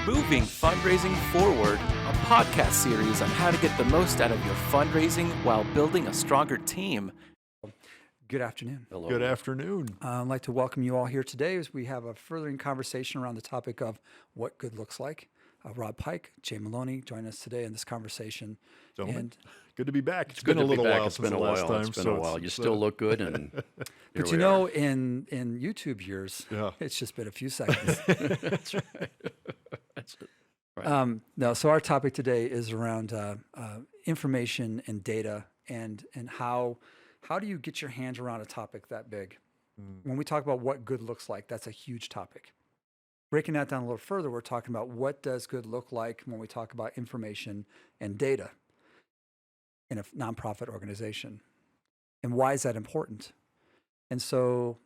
Moving Fundraising Forward, a podcast series on how to get the most out of your fundraising while building a stronger team. Good afternoon. Hello. Good afternoon. I'd like to welcome you all here today as we have a furthering conversation around the topic of what good looks like. Robb Pike, Jay Maloney join us today in this conversation. Gentlemen, And, good to be back. It's been good a to little be back. while It's since been a the last while. time. It's been a while. You it's, still look good, and but here you we know, are. in YouTube years, Yeah. it's just been a few seconds. That's right. That's it. Right. No, so our topic today is around information and data and how do you get your hands around a topic that big? When we talk about what good looks like, that's a huge topic. Breaking that down a little further, we're talking about what does good look like when we talk about information and data in a nonprofit organization. And why is that important? And so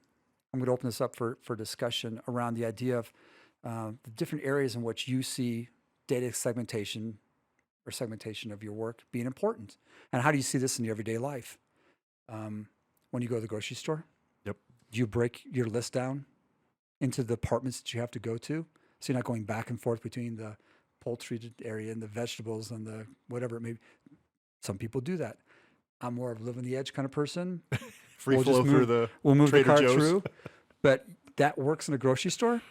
I'm going to open this up for discussion around the idea of the different areas in which you see data segmentation or segmentation of your work being important. And how do you see this in your everyday life? When you go to the grocery store, Yep. do you break your list down into the departments that you have to go to? So you're not going back and forth between the poultry area and the vegetables and the whatever it may be. Some people do that. I'm more of a live on the edge kind of person. Free We'll flow just through the We'll move Trader the cart Joe's. through. But that works in a grocery store.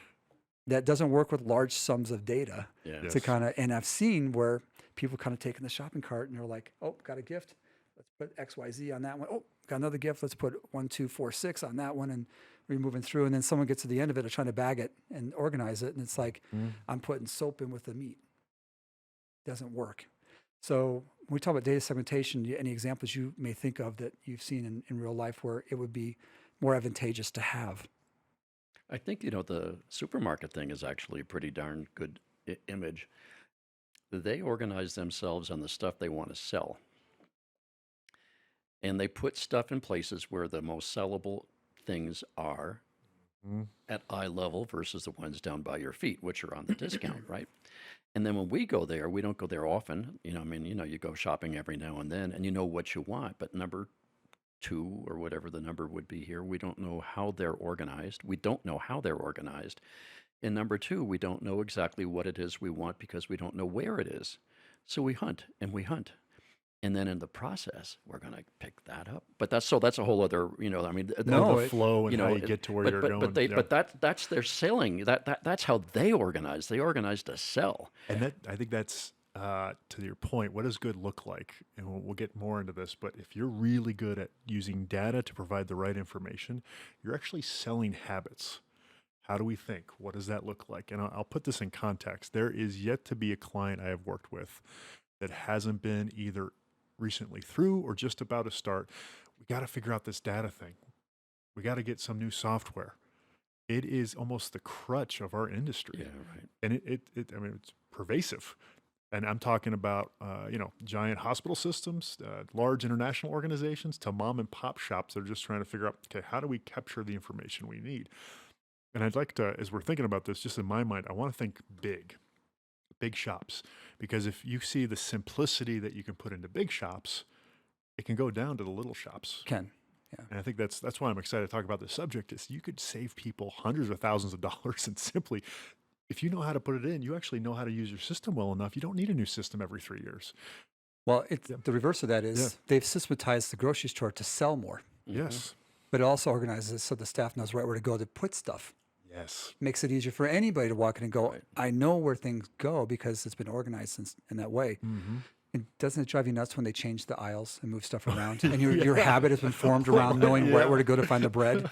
That doesn't work with large sums of data Yeah. Yes. to kind of, and I've seen where people kind of take in the shopping cart and they're like, oh, got a gift. Let's put XYZ on that one. Oh, got another gift. Let's put 1, 2, 4, 6 on that one. And we're moving through. And then someone gets to the end of it, they're trying to bag it and organize it. And it's like, I'm putting soap in with the meat. Doesn't work. So when we talk about data segmentation, any examples you may think of that you've seen in real life where it would be more advantageous to have? I think, the supermarket thing is actually a pretty darn good image. They organize themselves on the stuff they want to sell. And they put stuff in places where the most sellable things are at eye level versus the ones down by your feet, which are on the discount, right? And then when we go there, we don't go there often. You go shopping every now and then, and you know what you want. But number 2 or whatever the number would be here, we don't know how they're organized. We don't know how they're organized. And number 2, we don't know exactly what it is we want because we don't know where it is. So we hunt and we hunt. And then in the process, we're going to pick that up. But that's a whole other, the flow and how you get to where you're going. But that's their selling. That's how they organize. They organize to sell. And I think that's to your point. What does good look like? And we'll get more into this. But if you're really good at using data to provide the right information, you're actually selling habits. How do we think? What does that look like? And I'll put this in context. There is yet to be a client I have worked with that hasn't been either recently through or just about to start. We got to figure out this data thing. We got to get some new software. It is almost the crutch of our industry. Yeah, right. And it's pervasive. And I'm talking about, giant hospital systems, large international organizations, to mom and pop shops that are just trying to figure out, okay, how do we capture the information we need? And I'd like to, as we're thinking about this, just in my mind, I want to think big shops. Because if you see the simplicity that you can put into big shops, it can go down to the little shops. Yeah. And I think that's why I'm excited to talk about this subject, is you could save people hundreds of thousands of dollars, and simply, if you know how to put it in, you actually know how to use your system well enough. You don't need a new system every 3 years. Well, the reverse of that is they've systematized the grocery store to sell more. Yes. But it also organizes it so the staff knows right where to go to put stuff. Yes. Makes it easier for anybody to walk in and go, Right. I know where things go because it's been organized in that way. Mm-hmm. And doesn't it drive you nuts when they change the aisles and move stuff around? And your habit has been formed around knowing right where to go to find the bread.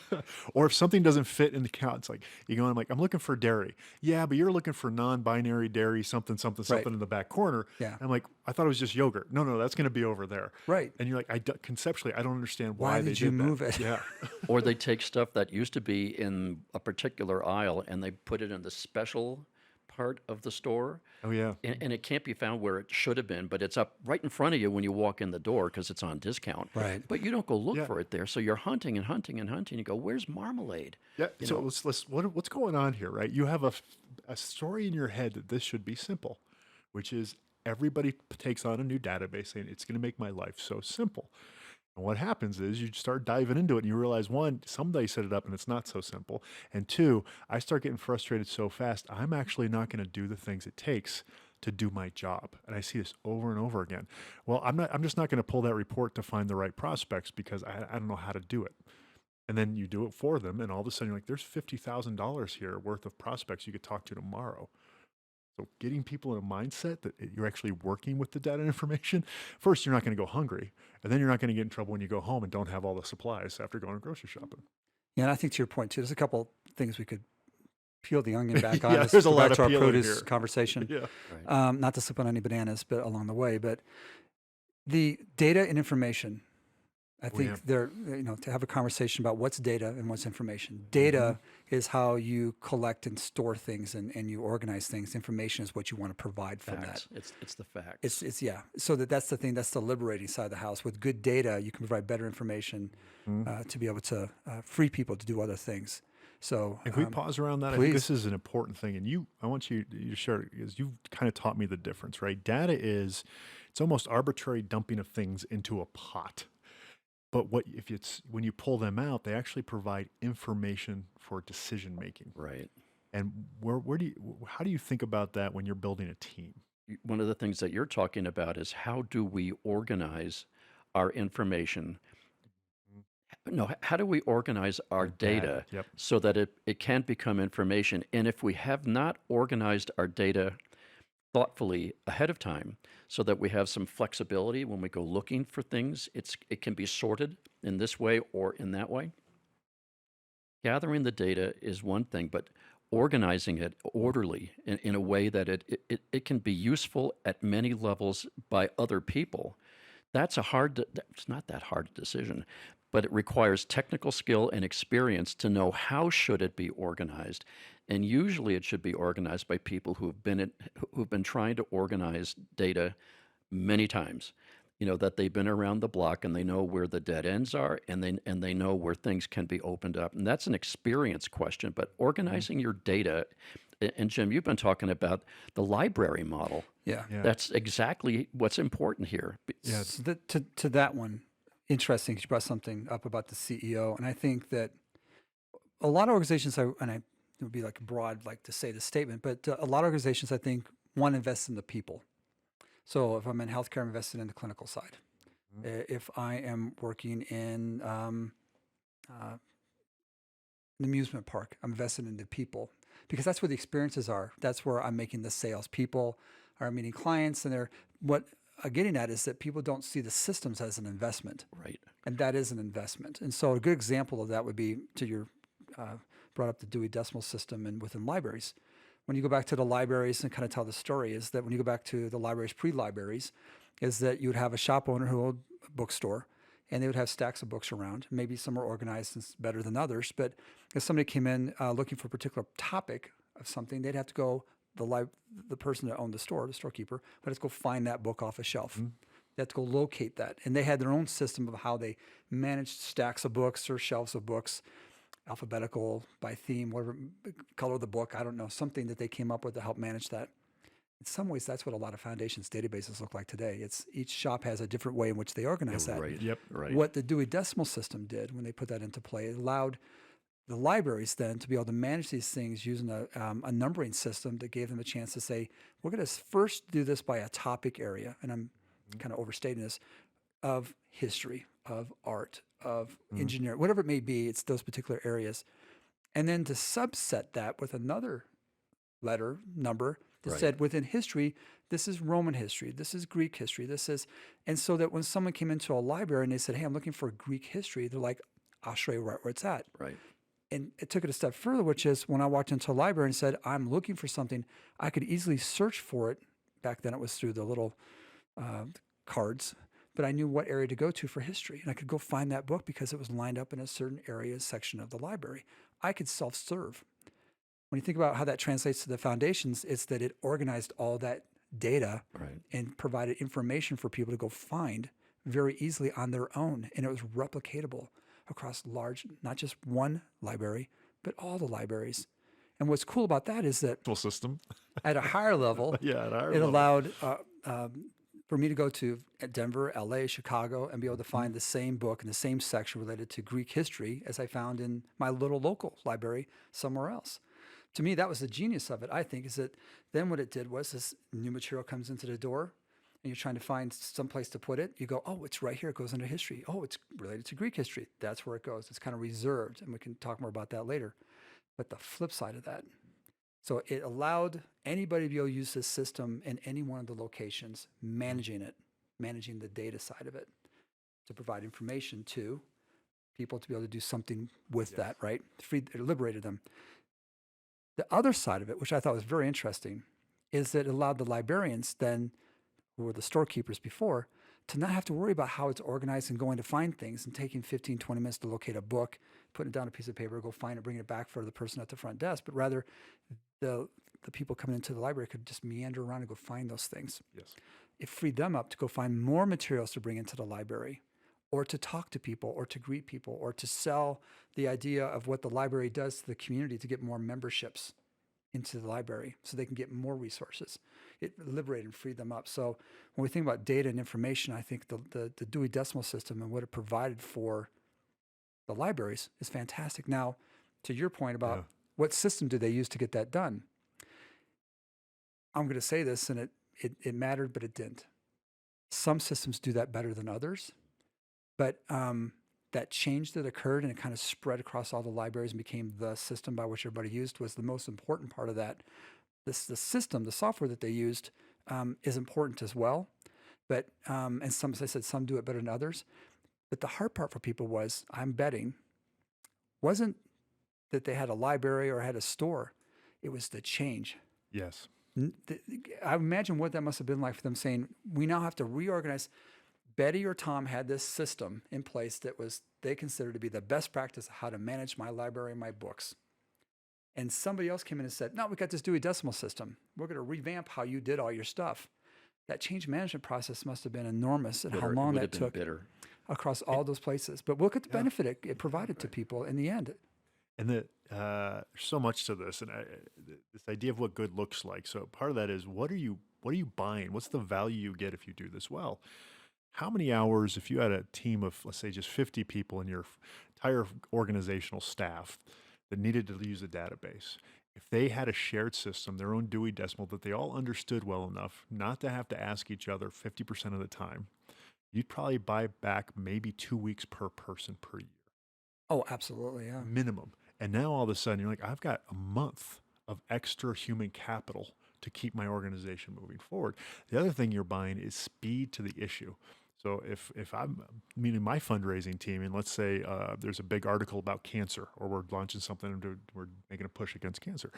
Or if something doesn't fit in the count, it's like, you go, I'm looking for dairy. Yeah, but you're looking for non-binary dairy, something in the back corner. Yeah. I'm like, I thought it was just yogurt. No, that's going to be over there. Right. And you're like, conceptually, I don't understand Why they did you did that. move it? Yeah. Or they take stuff that used to be in a particular aisle and they put it in the special part of the store. Oh, yeah. And it can't be found where it should have been, but it's up right in front of you when you walk in the door because it's on discount. Right. But you don't go look Yeah. for it there. So you're hunting and hunting and hunting. You go, where's marmalade? Yeah. You So know. what's going on here, right? You have a story in your head that this should be simple, which is everybody takes on a new database saying it's going to make my life so simple. And what happens is you start diving into it and you realize, one, somebody set it up and it's not so simple. And two, I start getting frustrated so fast, I'm actually not going to do the things it takes to do my job. And I see this over and over again. Well, I'm just not going to pull that report to find the right prospects because I don't know how to do it. And then you do it for them. And all of a sudden you're like, there's $50,000 here worth of prospects you could talk to tomorrow. So getting people in a mindset that you're actually working with the data and information, first, you're not going to go hungry. And then you're not going to get in trouble when you go home and don't have all the supplies after going grocery shopping. Yeah, and I think to your point too, there's a couple things we could peel the onion back on. Yeah, Let's there's a go lot back of to our peeling produce here. conversation. Yeah. Right. Not to slip on any bananas, but along the way. But the data and information, I think yeah. they're, to have a conversation about what's data and what's information. Data is how you collect and store things and you organize things. Information is what you want to provide from that. Facts. It's the facts. It's yeah. So that's the thing. That's the liberating side of the house. With good data, you can provide better information to be able to free people to do other things. So And can we pause around that? I think this is an important thing. And I want you to share it because you've kind of taught me the difference, right? Data it's almost arbitrary dumping of things into a pot. But when you pull them out, they actually provide information for decision making. Right. And how do you think about that when you're building a team? One of the things that you're talking about is how do we organize our information? No, how do we organize our data Yep. so that it can become information? And if we have not organized our data thoughtfully ahead of time so that we have some flexibility when we go looking for things, it can be sorted in this way or in that way. Gathering the data is one thing, but organizing it orderly in a way that it can be useful at many levels by other people, it's not that hard a decision, but it requires technical skill and experience to know how should it be organized. And usually it should be organized by people who've been trying to organize data many times. That they've been around the block and they know where the dead ends are and they know where things can be opened up. And that's an experience question, but organizing your data, and Jim, you've been talking about the library model. Yeah. That's exactly what's important here. Yeah. So to that one, interesting, 'cause you brought something up about the CEO. And I think that a lot of organizations, it would be like broad, like to say the statement, but a lot of organizations, I think, want to invest in the people. So if I'm in healthcare, I'm invested in the clinical side. If I am working in an amusement park, I'm invested in the people because that's where the experiences are. That's where I'm making the sales. People are meeting clients, and what I'm getting at is that people don't see the systems as an investment. Right. And that is an investment. And so a good example of that would be to your brought up the Dewey Decimal System and within libraries. When you go back to the libraries and kind of tell the story is that when you go back to the libraries, pre-libraries, is that you would have a shop owner who owned a bookstore and they would have stacks of books around. Maybe some are organized and better than others, but if somebody came in looking for a particular topic of something, they'd have to go, the person that owned the store, the storekeeper, would have to go find that book off a shelf. They had to go locate that. And they had their own system of how they managed stacks of books or shelves of books, alphabetical, by theme, whatever color of the book, I don't know, something that they came up with to help manage that. In some ways, that's what a lot of foundations databases look like today. It's each shop has a different way in which they organize that. Right. Yep. Right. What the Dewey Decimal System did when they put that into play, it allowed the libraries then to be able to manage these things using a numbering system that gave them a chance to say, we're going to first do this by a topic area, and I'm kind of overstating this, of history, of art, of engineering, whatever it may be, it's those particular areas. And then to subset that with another number that said within history, this is Roman history, this is Greek history, and so that when someone came into a library and they said, hey, I'm looking for Greek history, they're like, I'll show you right where it's at. Right. And it took it a step further, which is when I walked into a library and said, I'm looking for something, I could easily search for it. Back then it was through the little cards, but I knew what area to go to for history. And I could go find that book because it was lined up in a certain area section of the library. I could self-serve. When you think about how that translates to the foundations, it's that it organized all that data and provided information for people to go find very easily on their own. And it was replicatable across large, not just one library, but all the libraries. And what's cool about that is that System. at a higher level, Yeah, at a higher it level. allowed for me to go to Denver, LA, Chicago, and be able to find the same book in the same section related to Greek history as I found in my little local library somewhere else. To me, that was the genius of it, I think, is that then what it did was this new material comes into the door and you're trying to find some place to put it. You go, oh, it's right here. It goes into history. Oh, it's related to Greek history. That's where it goes. It's kind of reserved, and we can talk more about that later. But the flip side of that, so it allowed anybody to be able to use this system in any one of the locations, managing it, managing the data side of it, to provide information to people to be able to do something with that, right? It liberated them. The other side of it, which I thought was very interesting, is that it allowed the librarians then, who were the storekeepers before, to not have to worry about how it's organized and going to find things and taking 15, 20 minutes to locate a book, putting it down on a piece of paper, go find it, bring it back for the person at the front desk, but rather the people coming into the library could just meander around and go find those things. Yes. It freed them up to go find more materials to bring into the library, or to talk to people, or to greet people, or to sell the idea of what the library does to the community to get more memberships into the library so they can get more resources. It liberated and freed them up. So when we think about data and information, I think the Dewey Decimal System and what it provided for the libraries is fantastic. Now, to your point about what system do they use to get that done? I'm going to say this, and it mattered, but it didn't. Some systems do that better than others, but that change that occurred and it kind of spread across all the libraries and became the system by which everybody used was the most important part of that. The system, the software that they used is important as well, but and some, as I said, some do it better than others. But the hard part for people was, I'm betting, wasn't that they had a library or had a store. It was the change. Yes. I imagine what that must have been like for them saying, we now have to reorganize. Betty or Tom had this system in place that was they considered to be the best practice of how to manage my library and my books. And somebody else came in and said, no, we got this Dewey Decimal System. We're going to revamp how you did all your stuff. That change management process must have been enormous and how long that took across all those places. But look at the benefit it provided to people in the end. And there's so much to this, and this idea of what good looks like. So part of that is what are you buying? What's the value you get if you do this well? How many hours, if you had a team of, let's say, just 50 people in your entire organizational staff that needed to use a database, if they had a shared system, their own Dewey Decimal that they all understood well enough not to have to ask each other 50% of the time, you'd probably buy back maybe 2 weeks per person per year. Oh, absolutely, yeah. Minimum. And now all of a sudden you're like, I've got a month of extra human capital to keep my organization moving forward. The other thing you're buying is speed to the issue. So if I'm meeting my fundraising team, and let's say there's a big article about cancer, or we're launching something, we're making a push against cancer,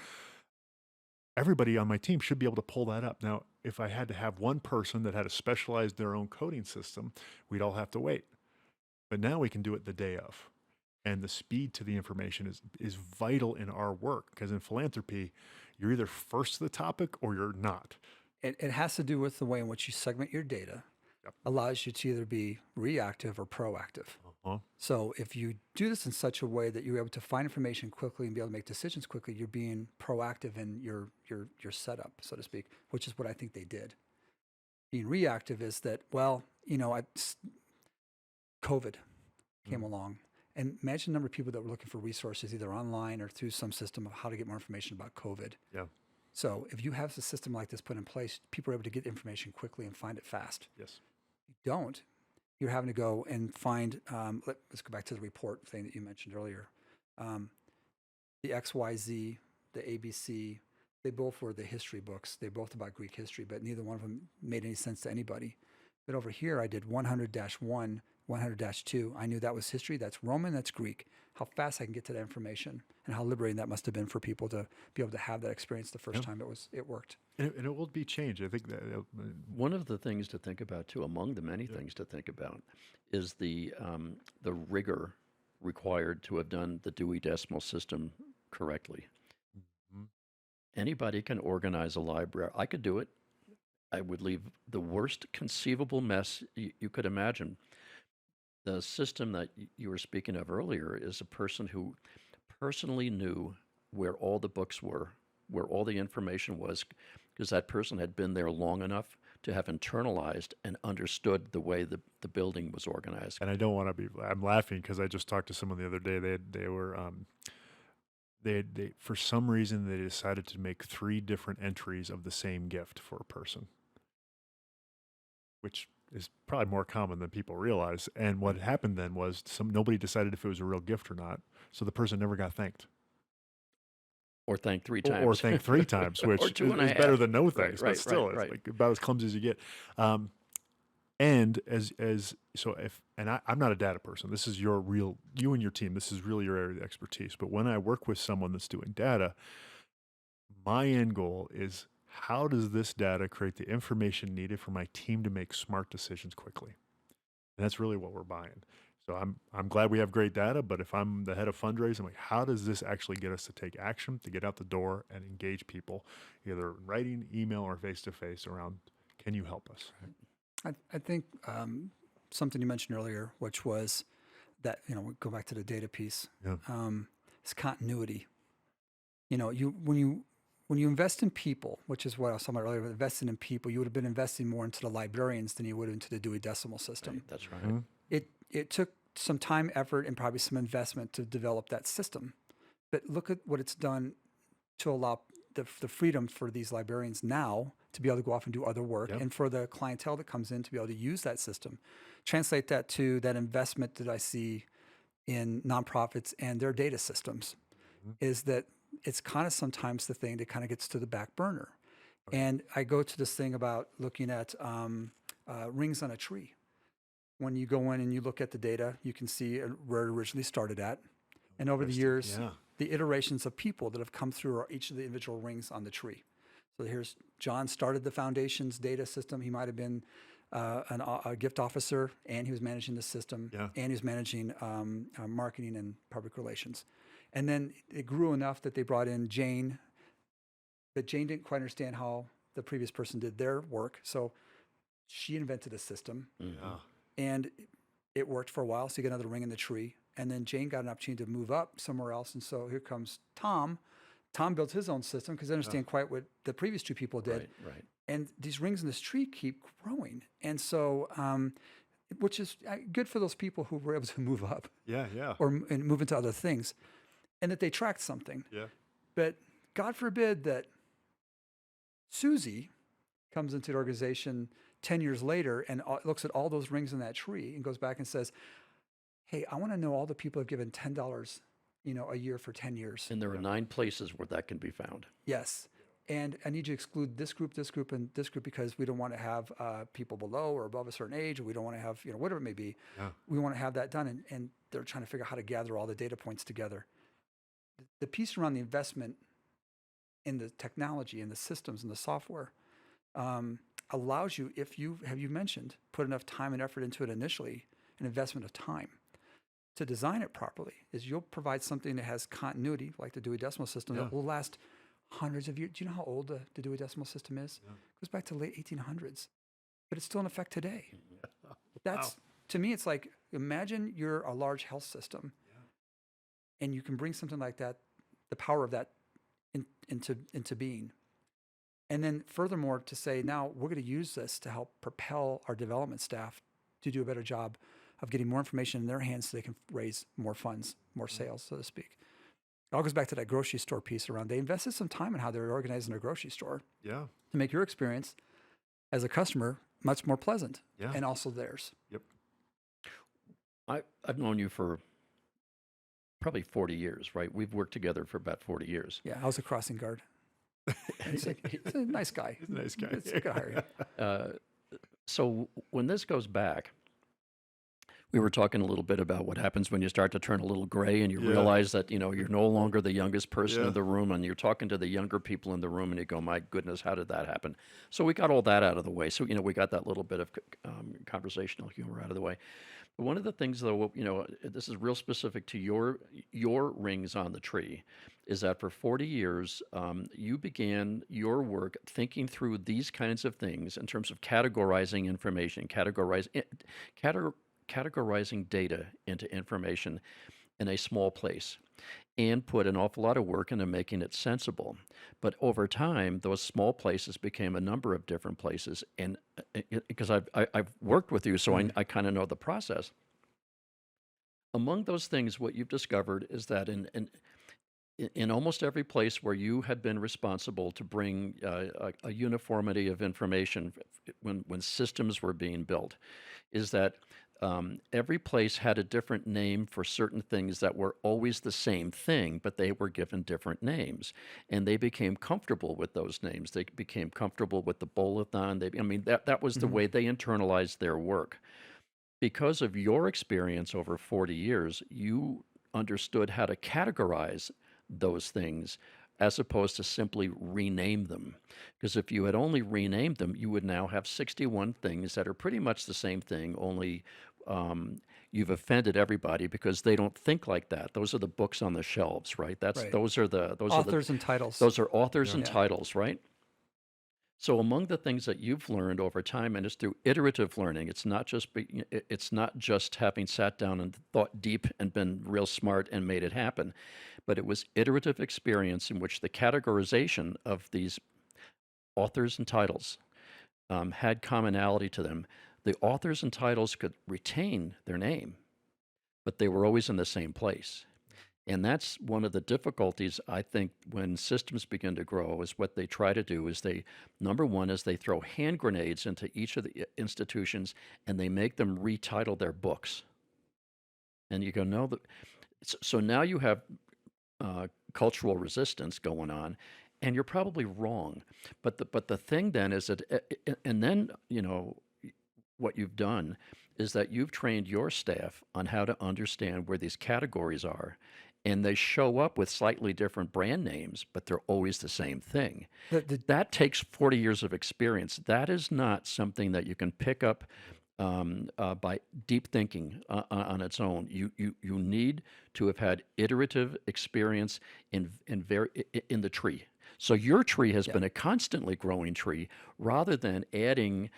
everybody on my team should be able to pull that up. Now, if I had to have one person that had to specialize their own coding system, we'd all have to wait. But now we can do it the day of. And the speed to the information is vital in our work, because in philanthropy, you're either first to the topic or you're not. It has to do with the way in which you segment your data. Allows you to either be reactive or proactive. So if you do this in such a way that you're able to find information quickly and be able to make decisions quickly, you're being proactive in your setup, so to speak, which is what I think they did. Being reactive is that, well, COVID came along. And imagine the number of people that were looking for resources either online or through some system of how to get more information about COVID. Yeah. So if you have a system like this put in place, people are able to get information quickly and find it fast. Yes. You don't, you're having to go and find, let's go back to the report thing that you mentioned earlier. The XYZ, the ABC, they both were the history books. They're both about Greek history, but neither one of them made any sense to anybody. But over here, I did 100-1, 100-2. I knew that was history, that's Roman, that's Greek. How fast I can get to that information and how liberating that must have been for people to be able to have that experience the first time it worked. And it will be changed. I think that one of the things to think about too, among the many things to think about, is the rigor required to have done the Dewey Decimal System correctly. Anybody can organize a library. I could do it. I would leave the worst conceivable mess you could imagine. The system that you were speaking of earlier is a person who personally knew where all the books were where all the information was, because that person had been there long enough to have internalized and understood the way the building was organized. And I don't want to be, I'm laughing because I just talked to someone the other day. They were, they for some reason, they decided to make 3 different entries of the same gift for a person, which is probably more common than people realize. And what happened then was nobody decided if it was a real gift or not. So the person never got thanked. Or thanked 3 times. Or thanked 3 times, which Or 2 and a is half. better than no thanks, Right, but still, right. it's like about as clumsy as you get. And I'm not a data person. This is you and your team. This is really your area of expertise. But when I work with someone that's doing data, my end goal is, how does this data create the information needed for my team to make smart decisions quickly? And that's really what we're buying. So I'm glad we have great data, but if I'm the head of fundraising, I'm like, how does this actually get us to take action, to get out the door and engage people, either in writing, email, or face-to-face around, can you help us? I think something you mentioned earlier, which was that, we go back to the data piece, Yeah. is continuity. When you invest in people, which is what I was talking about earlier, investing in people, you would have been investing more into the librarians than you would into the Dewey Decimal System. Right, that's right. It took some time, effort, and probably some investment to develop that system. But look at what it's done to allow the freedom for these librarians now to be able to go off and do other work, Yep. and for the clientele that comes in to be able to use that system. Translate that to that investment that I see in nonprofits and their data systems, is that it's kind of sometimes the thing that kind of gets to the back burner. And I go to this thing about looking at rings on a tree. When you go in and you look at the data, you can see where it originally started at. And over the years, Yeah. the iterations of people that have come through are each of the individual rings on the tree. So here's John started the foundation's data system. He might have been a gift officer, and he was managing the system, Yeah. and he was managing marketing and public relations. And then it grew enough that they brought in Jane, but Jane didn't quite understand how the previous person did their work. So she invented a system, Yeah. and it worked for a while. So you get another ring in the tree. And then Jane got an opportunity to move up somewhere else. And so here comes Tom. Tom built his own system because they understand quite what the previous 2 people did. Right. And these rings in this tree keep growing. And so, which is good for those people who were able to move up Yeah. Yeah. and move into other things, and that they tracked something. Yeah. But God forbid that Susie comes into the organization 10 years later and looks at all those rings in that tree and goes back and says, hey, I want to know all the people who have given $10, a year for 10 years. And there are 9 places where that can be found. Yes. And I need you to exclude this group, and this group, because we don't want to have people below or above a certain age, or we don't want to have, whatever it may be. Yeah. We want to have that done. And they're trying to figure out how to gather all the data points together. The piece around the investment in the technology and the systems and the software allows you, if you mentioned, put enough time and effort into it initially, an investment of time to design it properly, is you'll provide something that has continuity, like the Dewey Decimal System, that will last hundreds of years. Do you know how old the Dewey Decimal System is? Yeah. It goes back to the late 1800s, but it's still in effect today. That's, to me, it's like, imagine you're a large health system, and you can bring something like that, the power of that into being. And then furthermore, to say, now we're going to use this to help propel our development staff to do a better job of getting more information in their hands so they can raise more funds, more sales, so to speak. It all goes back to that grocery store piece around. They invested some time in how they're organizing their grocery store Yeah. to make your experience as a customer much more pleasant, Yeah. and also theirs. Yep. I've known you for probably 40 years, right? We've worked together for about 40 years. Yeah, I was a crossing guard. He's a nice guy. He's a nice guy. It's a good hire. So when this goes back, we were talking a little bit about what happens when you start to turn a little gray and you realize that, you're no longer the youngest person in the room, and you're talking to the younger people in the room, and you go, my goodness, how did that happen? So we got all that out of the way. So, we got that little bit of conversational humor out of the way. But one of the things, though, this is real specific to your rings on the tree, is that for 40 years, you began your work thinking through these kinds of things in terms of categorizing information, categorizing data into information in a small place. and put an awful lot of work into making it sensible. But over time, those small places became a number of different places. And because I've worked with you, so I kind of know the process. Among those things, what you've discovered is that in almost every place where you had been responsible to bring a uniformity of information when systems were being built, is that every place had a different name for certain things that were always the same thing, but they were given different names. And they became comfortable with those names. They became comfortable with the bollathon. That was the way they internalized their work. Because of your experience over 40 years, you understood how to categorize those things as opposed to simply rename them. Because if you had only renamed them, you would now have 61 things that are pretty much the same thing, only you've offended everybody because they don't think like that. Those are the books on the shelves, right? Right. Those are the Authors and titles. Those are authors and Yeah. titles, right? So among the things that you've learned over time, and it's through iterative learning, it's not just having sat down and thought deep and been real smart and made it happen, but it was iterative experience in which the categorization of these authors and titles had commonality to them. The authors and titles could retain their name, but they were always in the same place. And that's one of the difficulties, I think, when systems begin to grow, is what they try to do is number one, is they throw hand grenades into each of the institutions and they make them retitle their books. And you go, no, so now you have cultural resistance going on, and you're probably wrong. But the thing then is that, and then, what you've done is that you've trained your staff on how to understand where these categories are. And they show up with slightly different brand names, but they're always the same thing. That takes 40 years of experience. That is not something that you can pick up by deep thinking on its own. You need to have had iterative experience in the tree. So your tree has been a constantly growing tree rather than adding,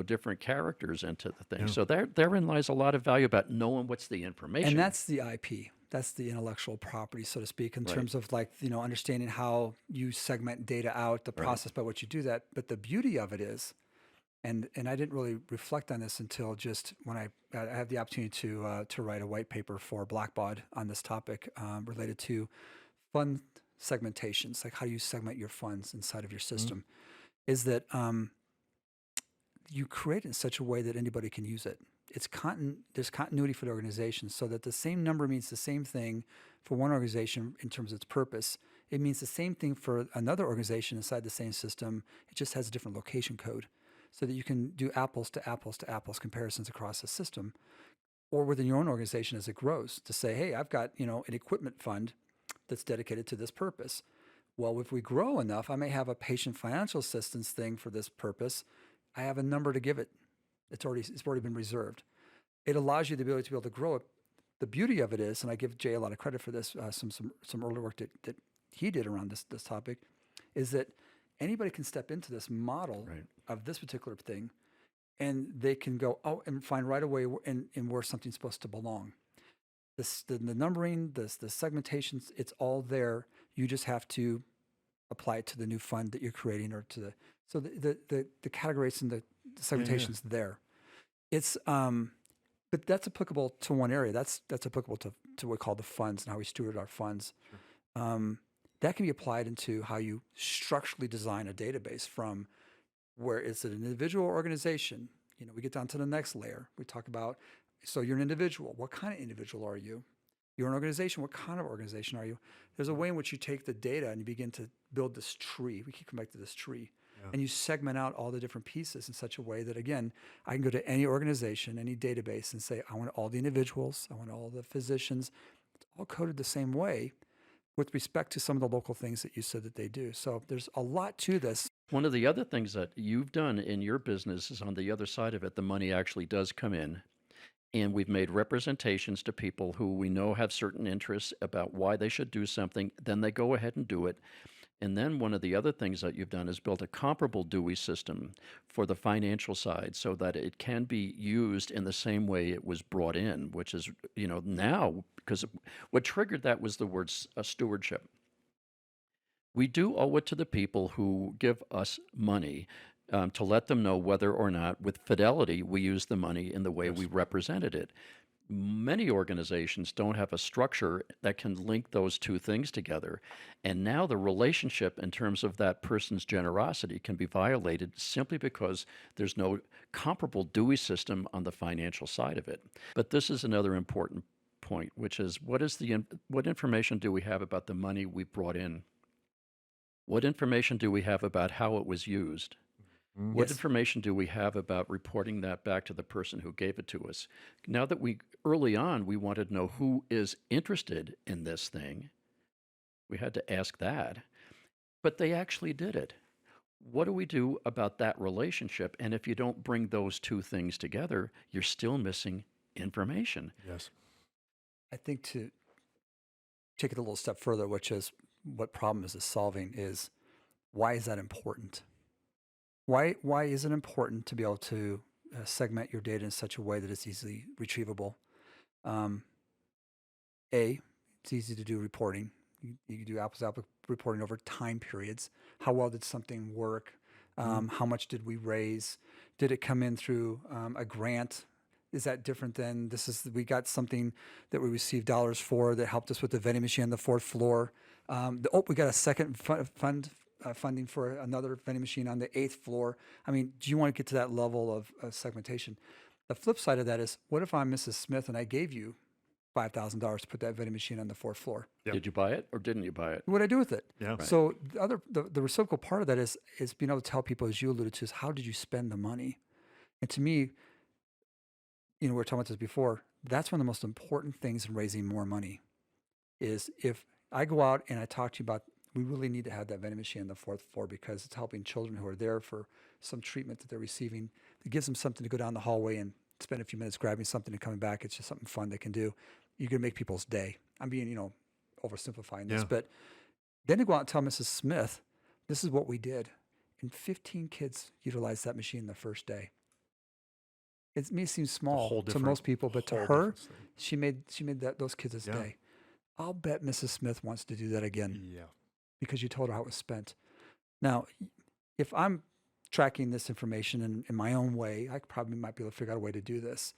different characters into the thing. So therein lies a lot of value about knowing what's the information. And that's the IP. That's the intellectual property, so to speak, in terms of understanding how you segment data out, the process by which you do that. But the beauty of it is, and I didn't really reflect on this until just when I had the opportunity to write a white paper for Blackbaud on this topic related to fund segmentations, like how you segment your funds inside of your system, is that you create it in such a way that anybody can use it. There's continuity for the organization, so that the same number means the same thing for one organization in terms of its purpose. It means the same thing for another organization inside the same system. It just has a different location code, so that you can do apples to apples to apples comparisons across the system, or within your own organization as it grows, to say, hey, I've got an equipment fund that's dedicated to this purpose. Well, if we grow enough, I may have a patient financial assistance thing for this purpose. I have a number to give it. It's already been reserved. It allows you the ability to be able to grow it. The beauty of it is, and I give Jay a lot of credit for this, some early work that he did around this topic, is that anybody can step into this model of this particular thing, and they can go and find right away in where something's supposed to belong. The numbering, the segmentations, it's all there. You just have to apply it to the new fund that you're creating, or to the categories and the segmentation's there. It's but that's applicable to one area. That's applicable to what we call the funds and how we steward our funds. Sure. That can be applied into how you structurally design a database, from where it's an individual organization. We get down to the next layer. We talk about, so you're an individual. What kind of individual are you? You're an organization. What kind of organization are you? There's a way in which you take the data and you begin to build this tree. We keep coming back to this tree. And you segment out all the different pieces in such a way that, again, I can go to any organization, any database, and say, I want all the individuals, I want all the physicians. It's all coded the same way with respect to some of the local things that you said that they do. So there's a lot to this. One of the other things that you've done in your business is, on the other side of it, the money actually does come in. And we've made representations to people who we know have certain interests about why they should do something. Then they go ahead and do it. And then one of the other things that you've done is built a comparable Dewey system for the financial side so that it can be used in the same way it was brought in, which is, now, because what triggered that was the word stewardship. We do owe it to the people who give us money to let them know whether or not, with fidelity, we use the money in the way we represented it. Many organizations don't have a structure that can link those two things together. And now the relationship in terms of that person's generosity can be violated simply because there's no comparable Dewey system on the financial side of it. But this is another important point, which is what information do we have about the money we brought in? What information do we have about how it was used? What information do we have about reporting that back to the person who gave it to us? Now that early on, we wanted to know who is interested in this thing. We had to ask that, but they actually did it. What do we do about that relationship? And if you don't bring those two things together, you're still missing information. Yes. I think to take it a little step further, which is what problem is this solving, is why is that important? Why is it important to be able to segment your data in such a way that it's easily retrievable? It's easy to do reporting. You do apples to apples reporting over time periods. How well did something work? How much did we raise? Did it come in through a grant? Is that different than we got something that we received dollars for that helped us with the vending machine on the 4th floor? We got a second funding for another vending machine on the 8th floor. I mean, do you want to get to that level of segmentation? The flip side of that is, what if I'm Mrs. Smith and I gave you $5,000 to put that vending machine on the 4th floor? Yep. Did you buy it or didn't you buy it? What do I do with it? Yeah. Right. So the reciprocal part of that is being able to tell people, as you alluded to, is how did you spend the money? And to me, we were talking about this before, that's one of the most important things in raising more money is if I go out and I talk to you about, we really need to have that vending machine on the 4th floor because it's helping children who are there for some treatment that they're receiving. It gives them something to go down the hallway and spend a few minutes grabbing something and coming back. It's just something fun they can do. You're going to make people's day. I'm being, oversimplifying this, but then to go out and tell Mrs. Smith, this is what we did. And 15 kids utilized that machine the first day. It may seem small to most people, but to her, she made those kids' day. I'll bet Mrs. Smith wants to do that again. Yeah. Because you told her how it was spent. Now, if I'm tracking this information in my own way, I probably might be able to figure out a way to do this.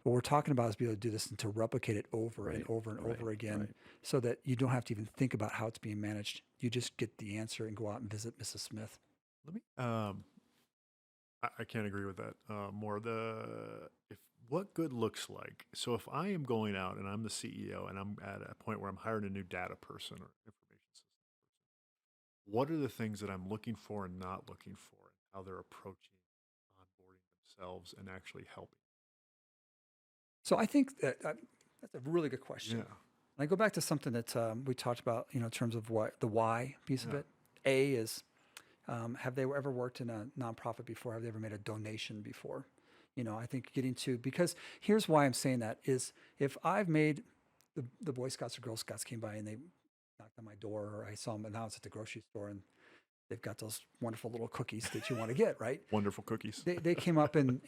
What we're talking about is be able to do this and to replicate it over and over and over again so that you don't have to even think about how it's being managed. You just get the answer and go out and visit Mrs. Smith. Let me, I can't agree with that more. What good looks like. So if I am going out and I'm the CEO and I'm at a point where I'm hiring a new data person or information system person, what are the things that I'm looking for and not looking for, and how they're approaching onboarding themselves and actually helping? So I think that's a really good question. And I go back to something that we talked about, in terms of what the why piece of it. A is, have they ever worked in a nonprofit before? Have they ever made a donation before? I think because here's why I'm saying that is if I've made the Boy Scouts or Girl Scouts came by and they knocked on my door, or I saw them announce at the grocery store and they've got those wonderful little cookies that you want to get, right? Wonderful cookies. They came up and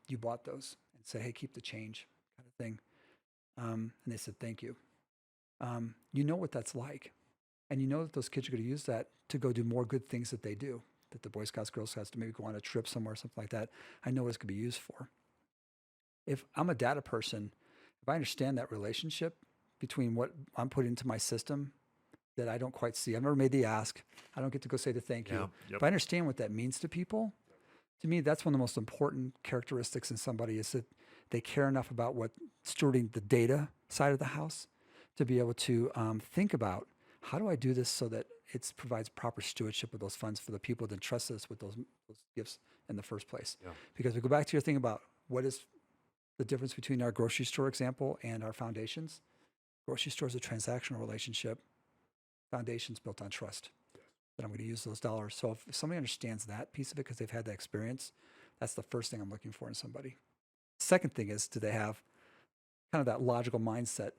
you bought those and say, hey, keep the change kind of thing. And they said, thank you. You know what that's like. And you know that those kids are going to use that to go do more good things that they do, that the Boy Scouts, Girl Scouts, to maybe go on a trip somewhere, something like that. I know what it's going to be used for. If I'm a data person, if I understand that relationship between what I'm putting into my system that I don't quite see, I've never made the ask, I don't get to go say the thank you. If I understand what that means to people, to me, that's one of the most important characteristics in somebody is that they care enough about stewarding the data side of the house to be able to think about, how do I do this so that it provides proper stewardship of those funds for the people that entrust us with those gifts in the first place? Because we go back to your thing about what is the difference between our grocery store example and our foundations. Grocery store is a transactional relationship. Foundation's built on trust. That I'm going to use those dollars. So if somebody understands that piece of it because they've had that experience, that's the first thing I'm looking for in somebody. Second thing is, do they have kind of that logical mindset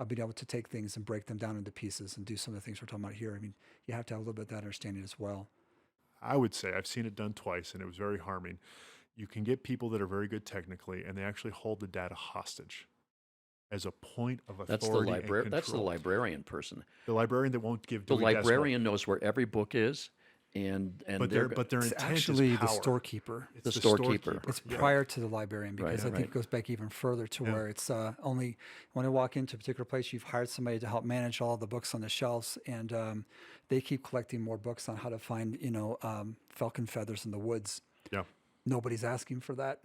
being able to take things and break them down into pieces and do some of the things we're talking about here. I mean, you have to have a little bit of that understanding as well. I would say I've seen it done twice, and it was very harming. You can get people that are very good technically, and they actually hold the data hostage as a point of authority and control. That's the librarian person. The librarian that won't give The Dewey Decimal. librarian knows where every book is, and But their It's intent actually is the power. storekeeper. It's The the storekeeper. It's Yeah. prior to the librarian, because Right, I think it goes back even further to Yeah. where it's only when I walk into a particular place, you've hired somebody to help manage all the books on the shelves, and they keep collecting more books on how to find, falcon feathers in the woods. Yeah. Nobody's asking for that,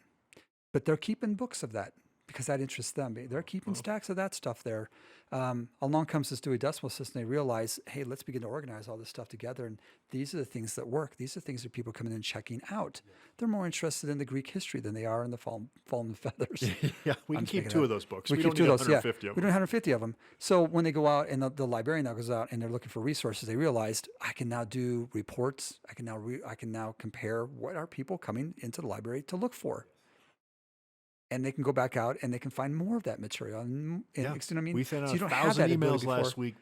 but they're keeping books of that because that interests them. They're keeping stacks of that stuff there. Along comes this Dewey Decimal System. They realize, hey, let's begin to organize all this stuff together. And these are the things that work. These are things that people are coming in and checking out. They're more interested in the Greek history than they are in the fallen feathers. Yeah, we I'm can keep thinking 2 that. of those books. We We keep don't 2 need of those, yeah. 150 of We them. don't have 150 of them. So when they go out and the librarian now goes out and they're looking for resources, they realized I can now do reports. I can now compare what are people coming into the library to look for. And they can go back out and they can find more of that material. And, Yeah. you know what I mean? We sent out So you don't have 1,000 that ability emails last before. week.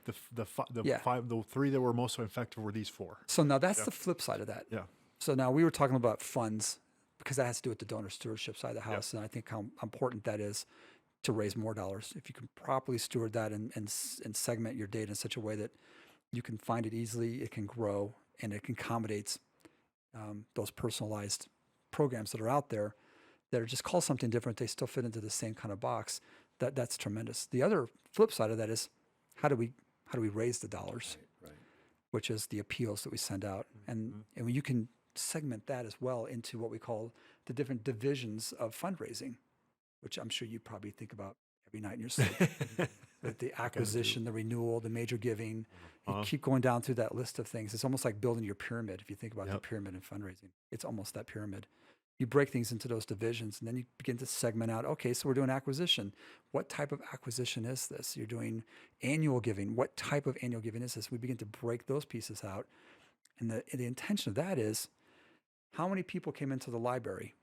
Yeah. The 3 that were most effective were these 4. So now that's the flip side of that. Yeah. So now we were talking about funds because that has to do with the donor stewardship side of the house. And I think how important that is to raise more dollars. If you can properly steward that and segment your data in such a way that you can find it easily, it can grow, and it can accommodate those personalized programs that are out there that are just called something different. They still fit into the same kind of box. That's tremendous. The other flip side of that is how do we raise the dollars, Right. which is the appeals that we send out. And when you can segment that as well into what we call the different divisions of fundraising, which I'm sure you probably think about every night in your sleep. The acquisition, the renewal, the major giving. You keep going down through that list of things. It's almost like building your pyramid. If you think about the pyramid in fundraising, it's almost that pyramid. You break things into those divisions, and then you begin to segment out, okay, so we're doing acquisition. What type of acquisition is this? You're doing annual giving. What type of annual giving is this? We begin to break those pieces out. And the intention of that is, how many people came into the library?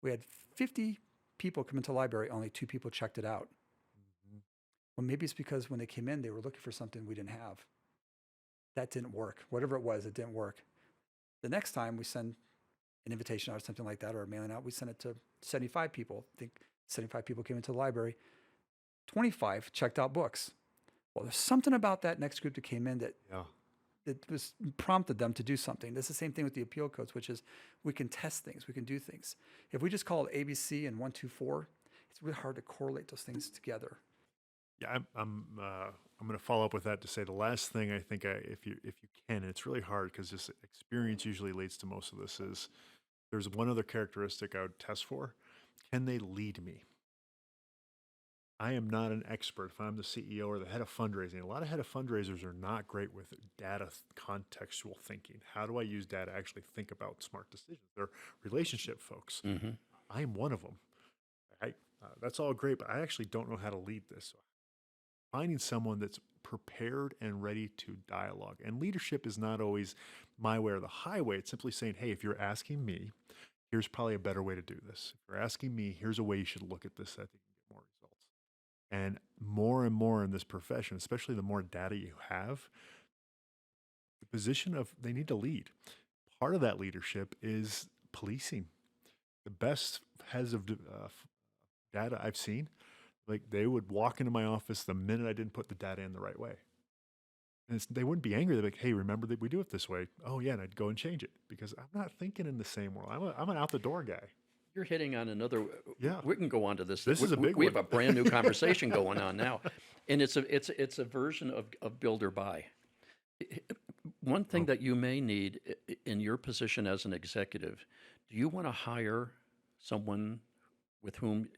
We had 50 people come into the library, only 2 people checked it out. Well, maybe it's because when they came in, they were looking for something we didn't have. That didn't work. Whatever it was, it didn't work. The next time we send an invitation out or something like that, or a mailing out, we sent it to 75 people. I think 75 people came into the library. 25 checked out books. Well, there's something about that next group that came in that was prompted them to do something. That's the same thing with the appeal codes, which is we can test things, we can do things. If we just call it ABC and 1, 2, 4, it's really hard to correlate those things together. Yeah, I'm going to follow up with that to say the last thing I think if you can, and it's really hard because this experience usually leads to most of this, is there's one other characteristic I would test for. Can they lead me? I am not an expert if I'm the CEO or the head of fundraising. A lot of head of fundraisers are not great with data contextual thinking. How do I use data to actually think about smart decisions? They're relationship folks. Mm-hmm. I am one of them. That's all great, but I actually don't know how to lead this. So finding someone that's prepared and ready to dialogue. And leadership is not always my way or the highway. It's simply saying, hey, if you're asking me, here's probably a better way to do this. If you're asking me, here's a way you should look at this. I think you can get more results. And more in this profession, especially the more data you have, the position of they need to lead. Part of that leadership is policing. The best heads of data I've seen, like they would walk into my office the minute I didn't put the data in the right way. And they wouldn't be angry. They'd be like, hey, remember that we do it this way? Oh, yeah. And I'd go and change it because I'm not thinking in the same world. I'm an out the door guy. You're hitting on another. Yeah. We can go on to this. This is a big We one. have a brand new conversation going on now, and it's a version of build or buy. One thing that you may need in your position as an executive, do you want to hire someone with whom?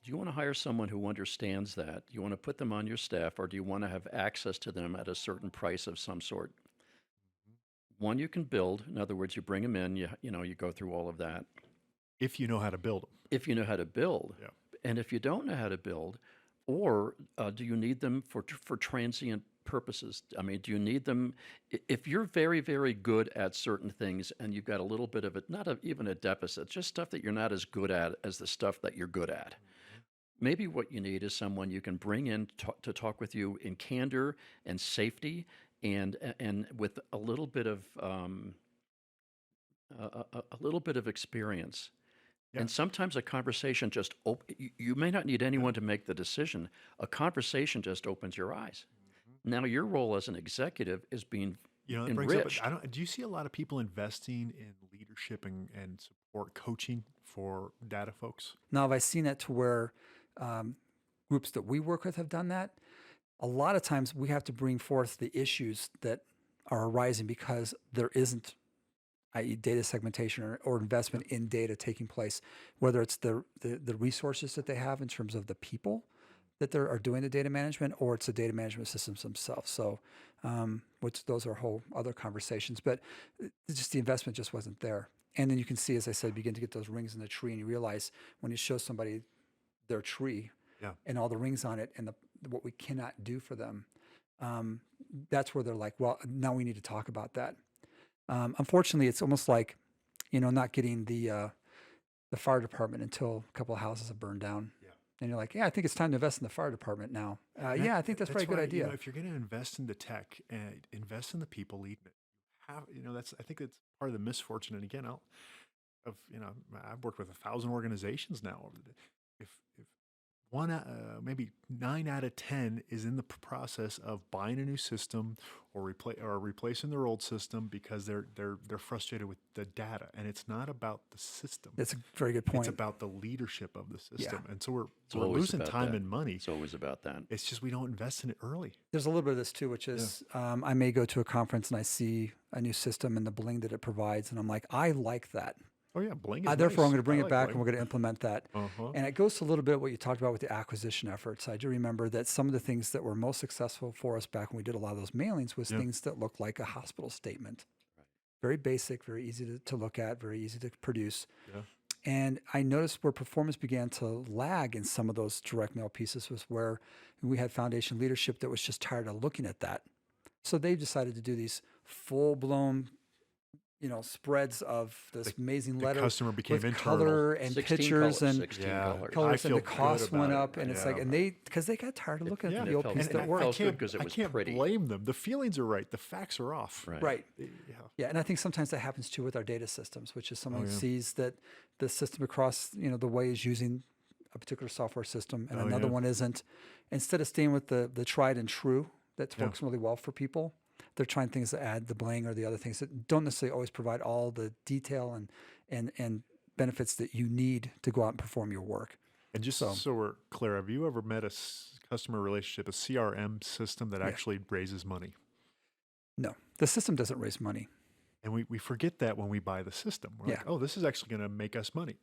Do you want to hire someone who understands that? Do you want to put them on your staff, or do you want to have access to them at a certain price of some sort? One you can build. In other words, you bring them in. You go through all of that. If you know how to build them. If you know how to build, Yeah. And if you don't know how to build, or do you need them for transient purposes? I mean, do you need them if you're very, very good at certain things and you've got a little bit of it, not even a deficit, just stuff that you're not as good at as the stuff that you're good at? Maybe what you need is someone you can bring in to talk with you in candor and safety, and with a little bit of a little bit of experience. Yeah. And sometimes a conversation just you may not need anyone to make the decision. A conversation just opens your eyes. Now your role as an executive is being That brings up. enriched. Do you see a lot of people investing in leadership and support coaching for data folks? Now, have I seen it to where groups that we work with have done that? A lot of times we have to bring forth the issues that are arising because there isn't, i.e., data segmentation or investment in data taking place, whether it's the resources that they have in terms of the people that are doing the data management, or it's the data management systems themselves. So, which those are whole other conversations, but just the investment just wasn't there. And then you can see, as I said, begin to get those rings in the tree, and you realize when you show somebody their tree Yeah. and all the rings on it and what we cannot do for them, that's where they're like, well, now we need to talk about that. Unfortunately, it's almost like, not getting the fire department until a couple of houses have burned down. Yeah. And you're like, yeah, I think it's time to invest in the fire department now. Yeah, I think that's probably a good why, idea. If you're going to invest in the tech and invest in the people leading it, I think that's part of the misfortune. And again, I've worked with 1,000 organizations now. If one, maybe 9 out of 10 is in the process of buying a new system or replacing their old system because they're frustrated with the data, and it's not about the system. That's a very good point. It's about the leadership of the system, Yeah. and so we're always losing about time that. and money. It's always about that. It's just we don't invest in it early. There's a little bit of this too, which is I may go to a conference and I see a new system and the bling that it provides, and I'm like, I like that. Oh yeah, Bling is Therefore, I'm nice. going to bring I it like back Bling. and we're going to implement that. Uh-huh. And it goes to a little bit what you talked about with the acquisition efforts. I do remember that some of the things that were most successful for us back when we did a lot of those mailings was things that looked like a hospital statement. Right. Very basic, very easy to look at, very easy to produce. Yeah. And I noticed where performance began to lag in some of those direct mail pieces was where we had foundation leadership that was just tired of looking at that. So they decided to do these full-blown spreads of this amazing the letter customer became with internal. color and 16 pictures colors, and 16 Yeah. colors. colors, I and the feel good cost went about up, it. and it's Yeah. like, because they got tired of looking Yeah. at the And it old felt- piece and that it worked. felt good 'cause it I was can't pretty. blame them. The feelings are right. The facts are off. Right. Right. Yeah. Yeah, and I think sometimes that happens too with our data systems, which is someone yeah. sees that the system across the way is using a particular software system, and another yeah. one isn't. Instead of staying with the tried and true that works really well for people, they're trying things that add the bling or the other things that don't necessarily always provide all the detail and benefits that you need to go out and perform your work. And just so we're clear, have you ever met a customer relationship, a CRM system that actually raises money? No, the system doesn't raise money. And we forget that when we buy the system. We're like, oh, this is actually going to make us money.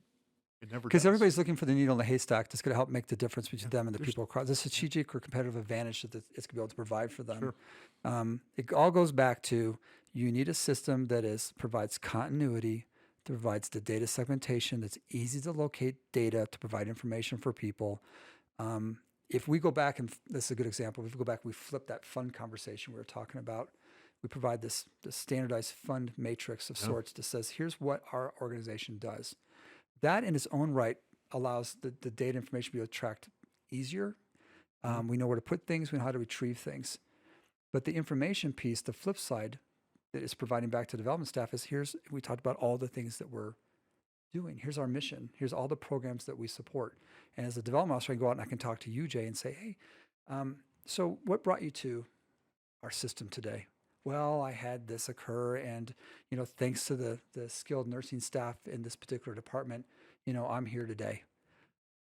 It never Because does. everybody's looking for the needle in the haystack that's going to help make the difference between them and the people across the strategic or competitive advantage that it's going to be able to provide for them. Sure. It all goes back to you need a system that provides continuity, that provides the data segmentation, that's easy to locate data, to provide information for people. If we go back, and this is a good example, if we go back, we flip that fund conversation we were talking about. We provide this standardized fund matrix of sorts that says, here's what our organization does. That in its own right allows the data information to be tracked easier. We know where to put things. We know how to retrieve things. But the information piece, the flip side that is providing back to development staff is we talked about all the things that we're doing. Here's our mission. Here's all the programs that we support. And as a development officer, I can go out and I can talk to you, Jay, and say, hey, so what brought you to our system today? Well, I had this occur, and thanks to the skilled nursing staff in this particular department, I'm here today.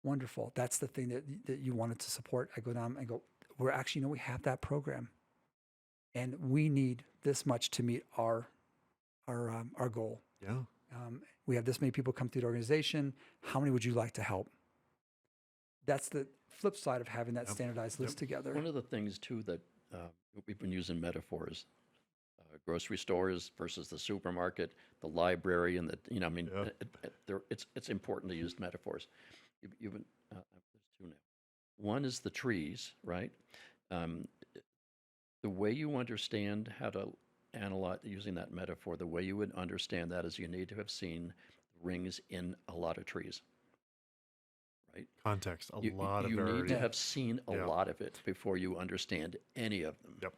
Wonderful. That's the thing that you wanted to support. I go down and go, we're actually, we have that program, and we need this much to meet our goal. Yeah. We have this many people come through the organization. How many would you like to help? That's the flip side of having that standardized list together. One of the things too that we've been using metaphors, grocery stores versus the supermarket, the library, and it's important to use metaphors. There's two now. One is the trees, right? The way you understand how to analyze, using that metaphor, the way you would understand that is you need to have seen rings in a lot of trees. right? Context, a You, lot of you need variety. to have seen a Yeah. lot of it before you understand any of them. Yep.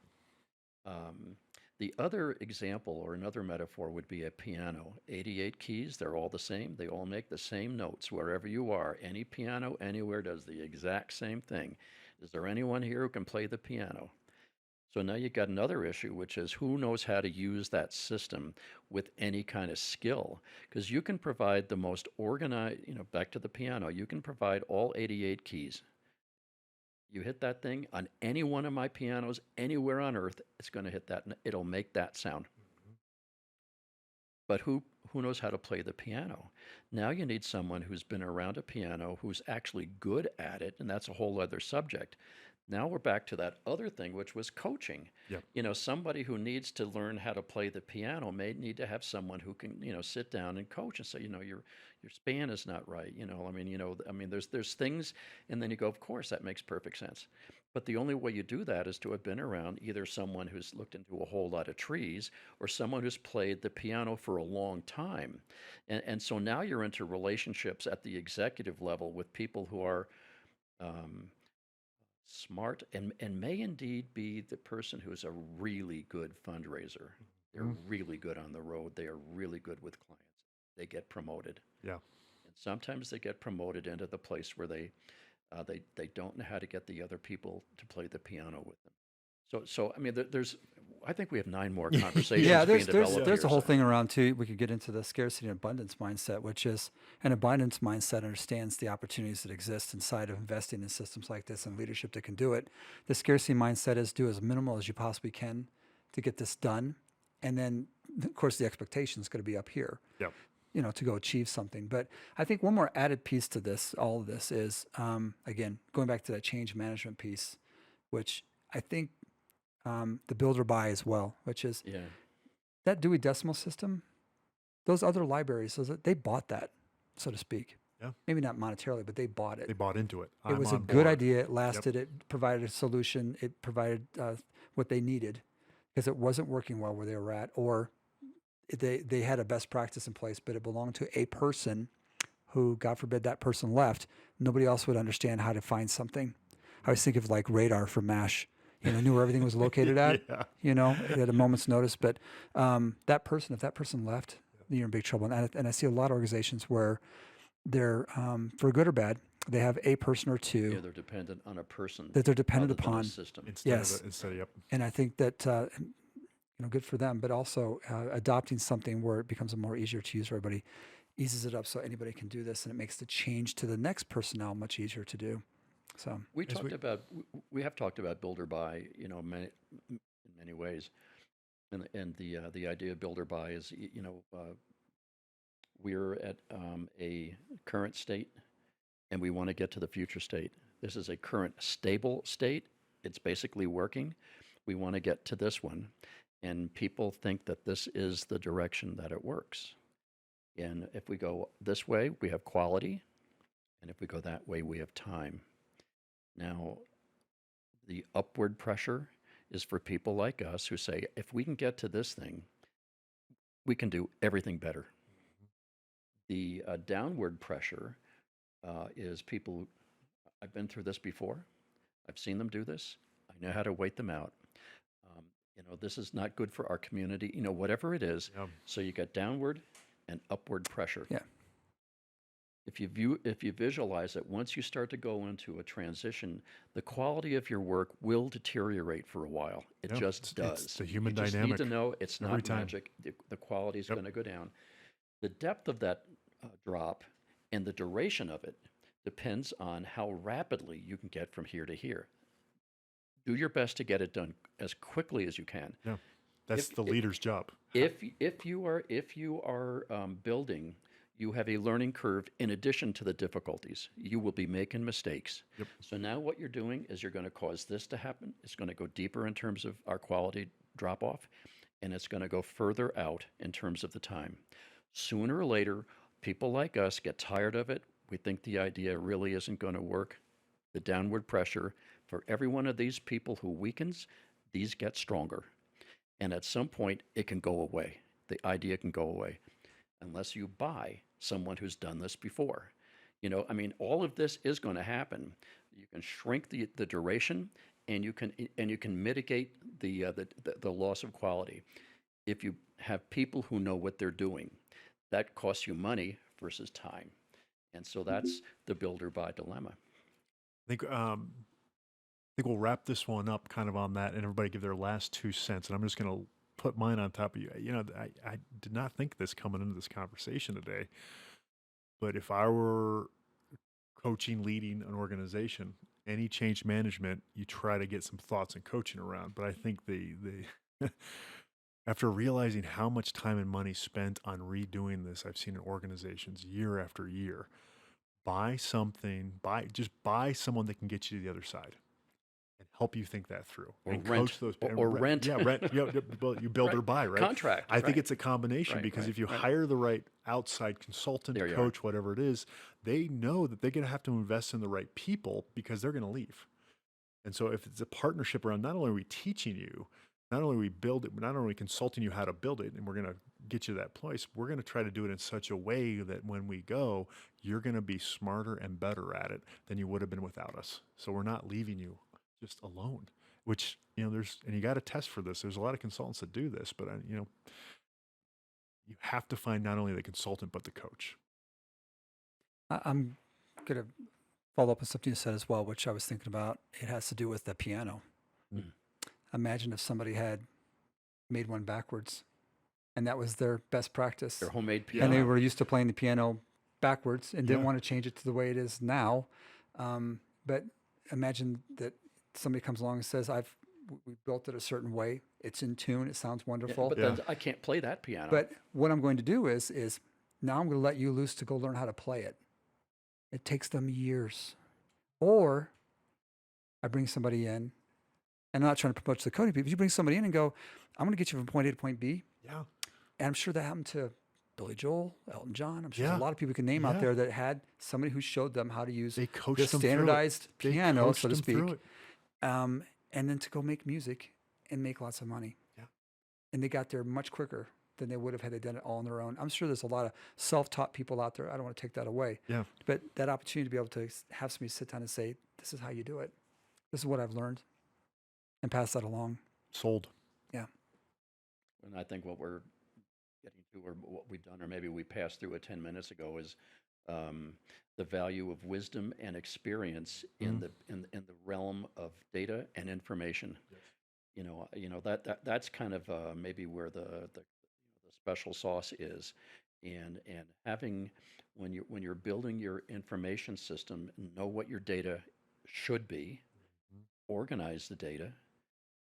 The other example or another metaphor would be a piano. 88 keys, they're all the same. They all make the same notes wherever you are. Any piano anywhere does the exact same thing. Is there anyone here who can play the piano? So now you've got another issue, which is who knows how to use that system with any kind of skill? Because you can provide the most organized, back to the piano, you can provide all 88 keys. You hit that thing on any one of my pianos anywhere on earth, it's going to hit that. It'll make that sound. But who knows how to play the piano? Now you need someone who's been around a piano, who's actually good at it, and that's a whole other subject. Now we're back to that other thing, which was coaching. Yep. Somebody who needs to learn how to play the piano may need to have someone who can, sit down and coach and say, your span is not right. There's things, and then you go, of course, that makes perfect sense. But the only way you do that is to have been around either someone who's looked into a whole lot of trees or someone who's played the piano for a long time. And so now you're into relationships at the executive level with people who are smart and may indeed be the person who's a really good fundraiser. They're really good on the road. They are really good with clients. They get promoted. Yeah. And sometimes they get promoted into the place where they don't know how to get the other people to play the piano with them. So I mean, I think we have 9 more conversations Yeah, being developed there's here, a whole so- thing around too. We could get into the scarcity and abundance mindset, which is an abundance mindset understands the opportunities that exist inside of investing in systems like this and leadership that can do it. The scarcity mindset is do as minimal as you possibly can to get this done, and then of course the expectation is going to be up here. Yep. To go achieve something. But I think one more added piece to this, all of this is, again, going back to that change management piece, which I think the build or buy as well, which is Yeah. that Dewey Decimal System, those other libraries, they bought that, so to speak. Yeah. Maybe not monetarily, but they bought it. They bought into it. It was a on good board. idea. It lasted. It provided a solution. It provided what they needed because it wasn't working well where they were at, or they had a best practice in place, but it belonged to a person who, God forbid, that person left. Nobody else would understand how to find something. I always think of like radar from MASH. Knew where everything was located at. At a moment's notice. But if that person left, you're in big trouble. And I see a lot of organizations where they're, for good or bad, they have a person or two. Yeah, they're dependent on a person that they're dependent rather than a upon. system. Yes. Yep. And I think that good for them, but also adopting something where it becomes a more easier to use for everybody, eases it up so anybody can do this, and it makes the change to the next personnel much easier to do. So we have talked about build or buy, in many ways, and the idea of build or buy is, we're at a current state, and we want to get to the future state. This is a current stable state. It's basically working. We want to get to this one. And people think that this is the direction that it works. And if we go this way, we have quality. And if we go that way, we have time. Now, the upward pressure is for people like us who say, if we can get to this thing, we can do everything better. The downward pressure is people, I've been through this before. I've seen them do this. I know how to wait them out. This is not good for our community, whatever it is. Yeah. So you get downward and upward pressure. Yeah. If you visualize it, once you start to go into a transition, the quality of your work will deteriorate for a while. It just does. It's the human you dynamic. Just need to know it's every not time. magic. The quality is going to go down. The depth of that drop and the duration of it depends on how rapidly you can get from here to here. Do your best to get it done as quickly as you can. Yeah, that's the leader's job. If you are building, you have a learning curve in addition to the difficulties. You will be making mistakes. Yep. So now what you're doing is you're going to cause this to happen. It's going to go deeper in terms of our quality drop off, and it's going to go further out in terms of the time. Sooner or later, people like us get tired of it. We think the idea really isn't going to work. The downward pressure for every one of these people who weakens, these get stronger. And at some point, it can go away. The idea can go away unless you buy someone who's done this before. I mean, all of this is going to happen. You can shrink the duration, and you can mitigate the loss of quality if you have people who know what they're doing. That costs you money versus time, and so that's the build or buy dilemma. I think we'll wrap this one up kind of on that, and everybody give their last 2 cents. And I'm just going to put mine on top of you. I did not think this coming into this conversation today, but if I were coaching, leading an organization, any change management, you try to get some thoughts and coaching around. But I think the after realizing how much time and money spent on redoing this, I've seen in organizations year after year, buy someone that can get you to the other side and help you think that through. Or and rent. coach those Or rent. Yeah, rent. You build or buy, right? Contract. I think right. it's a combination Right, because right, if you right. hire the right outside consultant, There you coach, whatever it is, they know that they're going to have to invest in the right people because they're going to leave. And so if it's a partnership around, not only are we teaching you, not only we build it, but not only consulting you how to build it, and we're going to get you to that place, we're going to try to do it in such a way that when we go, you're going to be smarter and better at it than you would have been without us. So we're not leaving you just alone, which, and you got to test for this. There's a lot of consultants that do this, but you have to find not only the consultant, but the coach. I'm going to follow up on something you said as well, which I was thinking about. It has to do with the piano. Mm. Imagine if somebody had made one backwards and that was their best practice. Their homemade piano. And they were used to playing the piano backwards and didn't Yeah. want to change it to the way it is now. But imagine that somebody comes along and says, we built it a certain way. It's in tune. It sounds wonderful. But then I can't play that piano. But what I'm going to do is now I'm going to let you loose to go learn how to play it. It takes them years. Or I bring somebody in, and I'm not trying to promote the coding people, but you bring somebody in and go, I'm going to get you from point A to point B. Yeah. And I'm sure that happened to Billy Joel, Elton John. I'm sure Yeah. there's a lot of people you can name out Yeah. there that had somebody who showed them how to use They coached the them through it. standardized They piano, coached so to them through speak. it. And then to go make music and make lots of money. Yeah. And they got there much quicker than they would have had they done it all on their own. I'm sure there's a lot of self-taught people out there. I don't want to take that away. Yeah. But that opportunity to be able to have somebody sit down and say, this is how you do it. This is what I've learned, and pass that along. Sold. And I think what we're getting to, or what we've done, or maybe we passed through it 10 minutes ago, is the value of wisdom and experience in the realm of data and information. Yes. That's kind of maybe where the special sauce is, and having when you're building your information system, know what your data should be, organize the data,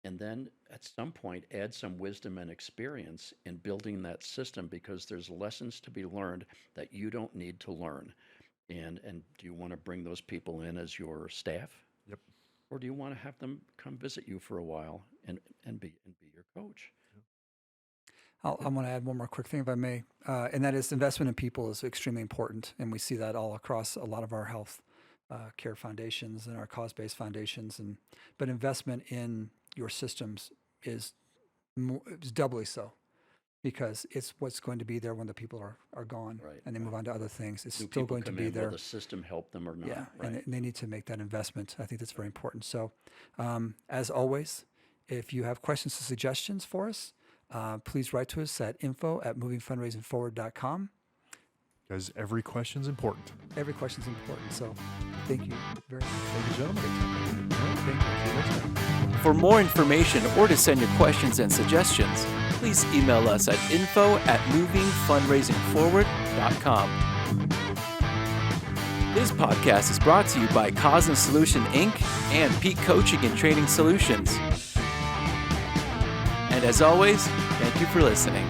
and then at some point add some wisdom and experience in building that system, because there's lessons to be learned that you don't need to learn. And do you want to bring those people in as your staff? Yep. Or do you want to have them come visit you for a while and be your coach? I want to add one more quick thing, if I may, and that is investment in people is extremely important, and we see that all across a lot of our health care foundations and our cause-based foundations. But investment in your systems is doubly so, because it's what's going to be there when the people are gone, Right, and they move on to other things. It's Do still people going to come be in? there. Will the system help them or not? Yeah, Right. and they need to make that investment. I think that's very important. So, as always, if you have questions or suggestions for us, please write to us at info@movingfundraisingforward.com. Because every question's important. Every question is important. So, thank you very much. Thank you, gentlemen. Thank you. See you next time. For more information or to send your questions and suggestions, please email us at info@movingfundraisingforward.com. This podcast is brought to you by Cause and Solution Inc. and Peak Coaching and Training Solutions. And as always, thank you for listening.